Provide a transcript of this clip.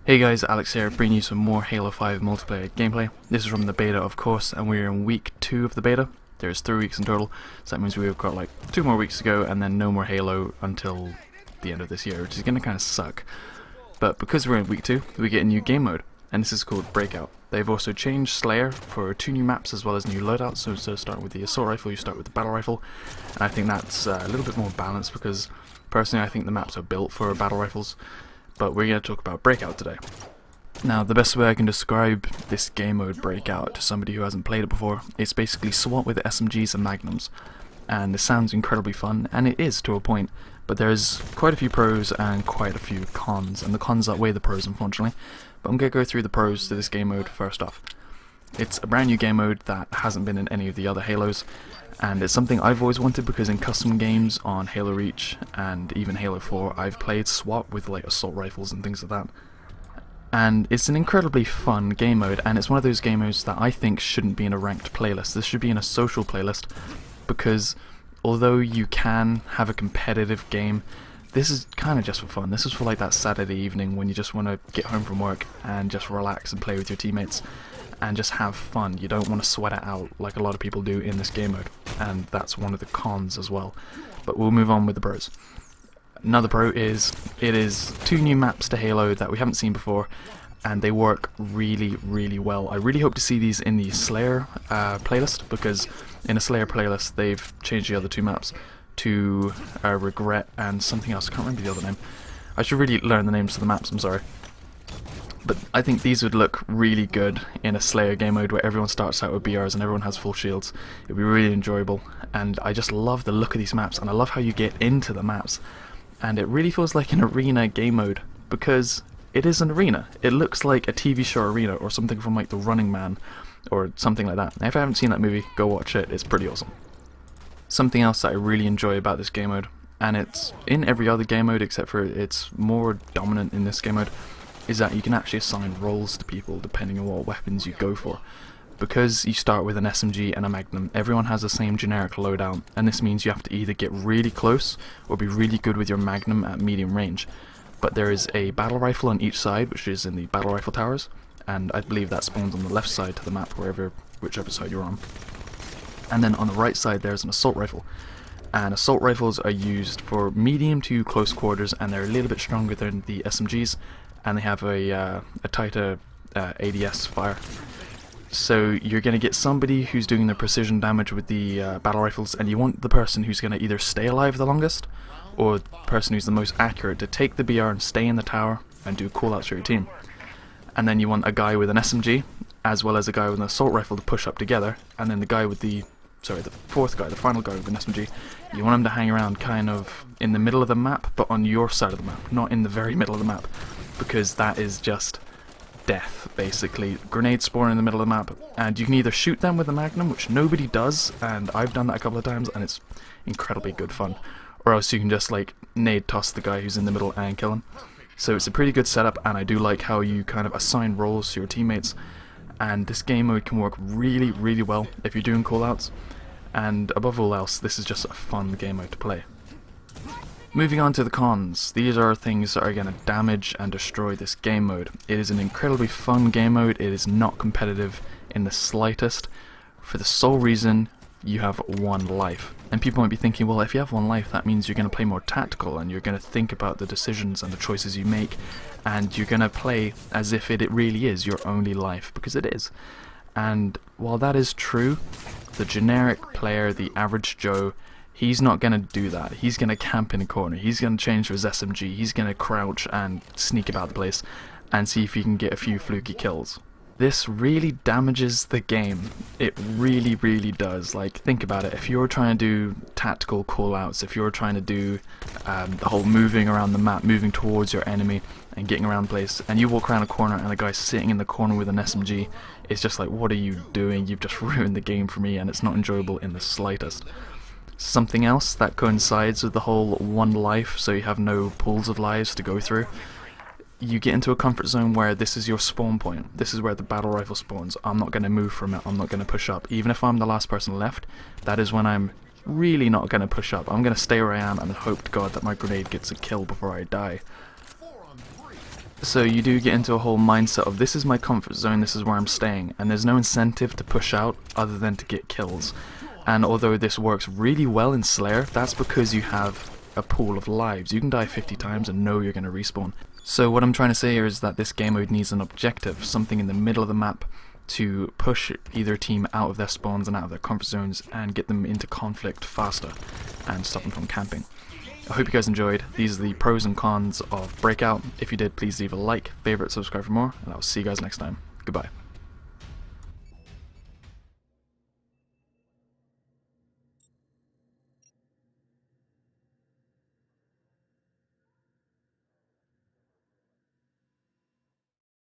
Hey guys, Alex here, bringing you some more Halo 5 multiplayer gameplay. This is from the beta, of course, and we're in week 2 of the beta. There's 3 weeks in total, so that means we've got like 2 more weeks to go, and then no more Halo until the end of this year, which is gonna kind of suck. But because we're in week 2, we get a new game mode, and this is called Breakout. They've also changed Slayer for 2 new maps as well as new loadouts, so instead of starting with the assault rifle, you start with the battle rifle, and I think that's a little bit more balanced because personally I think the maps are built for battle rifles. But we're going to talk about Breakout today. Now, the best way I can describe this game mode Breakout to somebody who hasn't played it before, it's basically SWAT with SMGs and Magnums. And it sounds incredibly fun, and it is to a point, but there's quite a few pros and quite a few cons, and the cons outweigh the pros unfortunately. But I'm going to go through the pros to this game mode first off. It's a brand new game mode that hasn't been in any of the other Halos, and it's something I've always wanted because in custom games on Halo Reach and even Halo 4 I've played SWAT with like assault rifles and things like that. And it's an incredibly fun game mode, and it's one of those game modes that I think shouldn't be in a ranked playlist. This should be in a social playlist because although you can have a competitive game, this is kind of just for fun. This is for like that Saturday evening when you just want to get home from work and just relax and play with your teammates and just have fun. You don't want to sweat it out like a lot of people do in this game mode, and that's one of the cons as well. But we'll move on with the pros. Another pro is it is 2 new maps to Halo that we haven't seen before, and they work really well. I really hope to see these in the Slayer playlist, because in a Slayer playlist they've changed the other 2 maps to Regret and something else. I can't remember the other name. I should really learn the names of the maps, I'm sorry. But I think these would look really good in a Slayer game mode where everyone starts out with BRs and everyone has full shields. It would be really enjoyable, and I just love the look of these maps, and I love how you get into the maps. And it really feels like an arena game mode, because it is an arena. It looks like a TV show arena or something from like The Running Man or something like that. Now, if I haven't seen that movie, go watch it, it's pretty awesome. Something else that I really enjoy about this game mode, and it's in every other game mode except for it's more dominant in this game mode, is that you can actually assign roles to people depending on what weapons you go for. Because you start with an SMG and a Magnum, everyone has the same generic loadout, and this means you have to either get really close or be really good with your Magnum at medium range. But there is a battle rifle on each side, which is in the battle rifle towers, and I believe that spawns on the left side to the map, whichever side you're on. And then on the right side there's an assault rifle. And assault rifles are used for medium to close quarters, and they're a little bit stronger than the SMGs, and they have a tighter ADS fire. So you're going to get somebody who's doing the precision damage with the battle rifles, and you want the person who's going to either stay alive the longest, or the person who's the most accurate to take the BR and stay in the tower and do callouts for your team. And then you want a guy with an SMG, as well as a guy with an assault rifle to push up together, and then the guy with the final guy with an SMG, you want him to hang around kind of in the middle of the map, but on your side of the map, not in the very middle of the map, because that is just death, basically. Grenades spawn in the middle of the map, and you can either shoot them with a Magnum, which nobody does, and I've done that a couple of times, and it's incredibly good fun, or else you can just like nade toss the guy who's in the middle and kill him. So it's a pretty good setup, and I do like how you kind of assign roles to your teammates, and this game mode can work really well if you're doing callouts, and above all else, this is just a fun game mode to play. Moving on to the cons, these are things that are going to damage and destroy this game mode. It is an incredibly fun game mode, it is not competitive in the slightest, for the sole reason you have 1 life. And people might be thinking, well, if you have 1 life, that means you're going to play more tactical, and you're going to think about the decisions and the choices you make, and you're going to play as if it really is your only life, because it is. And while that is true, the generic player, the average Joe, he's not going to do that. He's going to camp in a corner, he's going to change to his SMG, he's going to crouch and sneak about the place and see if he can get a few fluky kills. This really damages the game. It really does. Like, think about it. If you're trying to do tactical callouts, if you're trying to do the whole moving around the map, moving towards your enemy and getting around the place, and you walk around a corner and the guy's sitting in the corner with an SMG, it's just like, what are you doing? You've just ruined the game for me, and it's not enjoyable in the slightest. Something else that coincides with the whole 1 life, so you have no pools of lives to go through, you get into a comfort zone where this is your spawn point. This is where the battle rifle spawns. I'm not going to move from it, I'm not going to push up. Even if I'm the last person left, that is when I'm really not going to push up. I'm going to stay where I am and hope to God that my grenade gets a kill before I die. So you do get into a whole mindset of this is my comfort zone, this is where I'm staying, and there's no incentive to push out other than to get kills. And although this works really well in Slayer, that's because you have a pool of lives. You can die 50 times and know you're going to respawn. So what I'm trying to say here is that this game mode needs an objective, something in the middle of the map to push either team out of their spawns and out of their comfort zones and get them into conflict faster and stop them from camping. I hope you guys enjoyed. These are the pros and cons of Breakout. If you did, please leave a like, favorite, subscribe for more, and I'll see you guys next time. Goodbye.